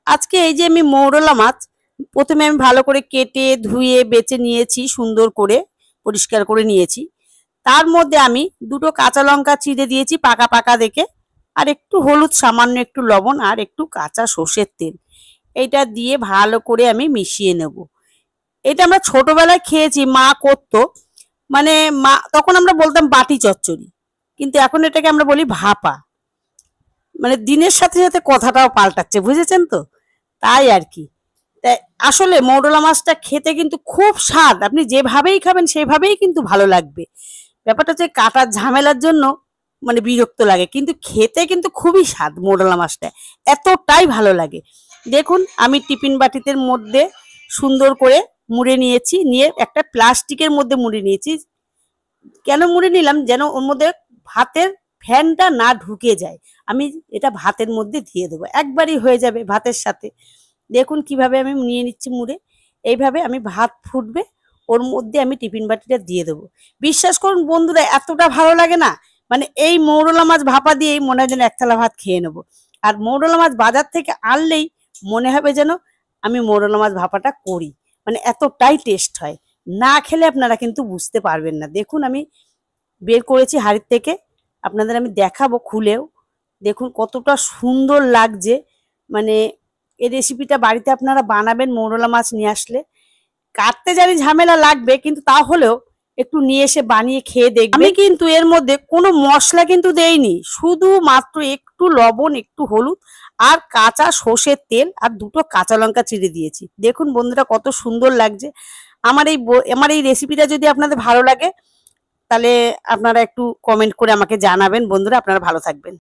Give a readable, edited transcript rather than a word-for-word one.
আজকে এই যে আমি মৌরলা মাছ প্রথমে আমি ভালো করে কেটে ধুয়ে বেছে নিয়েছি, সুন্দর করে পরিষ্কার করে নিয়েছি। তার মধ্যে আমি দুটো কাঁচা লঙ্কা চিড়ে দিয়েছি পাকা পাকা দেখে, আর একটু হলুদ, সামান্য একটু লবণ, আর একটু কাঁচা সর্ষের তেল। এটা দিয়ে ভালো করে আমি মিশিয়ে নেব। এটা আমরা ছোটবেলায় খেয়েছি, মা করতো। মানে মা তখন আমরা বলতাম বাটি চচ্চড়ি, কিন্তু এখন এটাকে আমরা বলি ভাপা। মানে দিনের সাথে সাথে কথাটাও পাল্টাচ্ছে, বুঝেছেন তো? তাই আর কি। তাই আসলে মৌরলা মাছটা খেতে কিন্তু খুব স্বাদ, আপনি যেভাবেই খাবেন সেভাবেই কিন্তু ভালো লাগবে। ব্যাপারটা হচ্ছে কাটার ঝামেলার জন্য মানে বিরক্ত লাগে, কিন্তু খেতে কিন্তু খুবই স্বাদ মৌরলা মাছটা, এতটাই ভালো লাগে। দেখুন আমি টিফিন বাটিতে মধ্যে সুন্দর করে মুড়ে নিয়েছি, নিয়ে একটা প্লাস্টিকের মধ্যে মুড়ে নিয়েছি। কেন মুড়ে নিলাম, যেন ওর মধ্যে ভাতের ফ্যানটা না ঢুকে যায়। আমি এটা ভাতের মধ্যে দিয়ে দেবো, একবারই হয়ে যাবে ভাতের সাথে। দেখুন কিভাবে আমি নিয়ে নিচ্ছি মুড়ে। এইভাবে আমি ভাত ফুটবে, ওর মধ্যে আমি টিফিন বাটিটা দিয়ে দেবো। বিশ্বাস করুন বন্ধুরা, এতটা ভালো লাগে না, মানে এই মৌরলা মাছ ভাপা দিয়েই মনে হয় যেন এক থালা ভাত খেয়ে নেবো। আর মৌরলা মাছ বাজার থেকে আনলেই মনে হবে যেন আমি মৌরলা মাছ ভাপাটা করি, মানে এতটাই টেস্ট হয়। না খেলে আপনারা কিন্তু বুঝতে পারবেন না। দেখুন আমি বের করেছি হাঁড়ির থেকে, আপনাদের আমি দেখাবো খুলেও। দেখুন কতটা সুন্দর লাগছে। মানে এই রেসিপিটা বাড়িতে আপনারা বানাবেন মৌরলা মাছ নিয়ে আসলে। কাটতে জানি ঝামেলা লাগবে, কিন্তু তাহলেও একটু নিয়ে এসে বানিয়ে খেয়ে দেখবেন। আমি কিন্তু এর মধ্যে কোনো মশলা কিন্তু দেইনি, শুধুমাত্র একটু লবণ, একটু হলুদ, আর কাঁচা সর্ষের তেল, আর দুটো কাঁচা লঙ্কা চিড়ে দিয়েছি। দেখুন বন্ধুরা কত সুন্দর লাগছে। আমার এই রেসিপিটা যদি আপনাদের ভালো লাগে, তাহলে আপনারা একটু কমেন্ট করে আমাকে জানাবেন। বন্ধুরা আপনারা ভালো থাকবেন।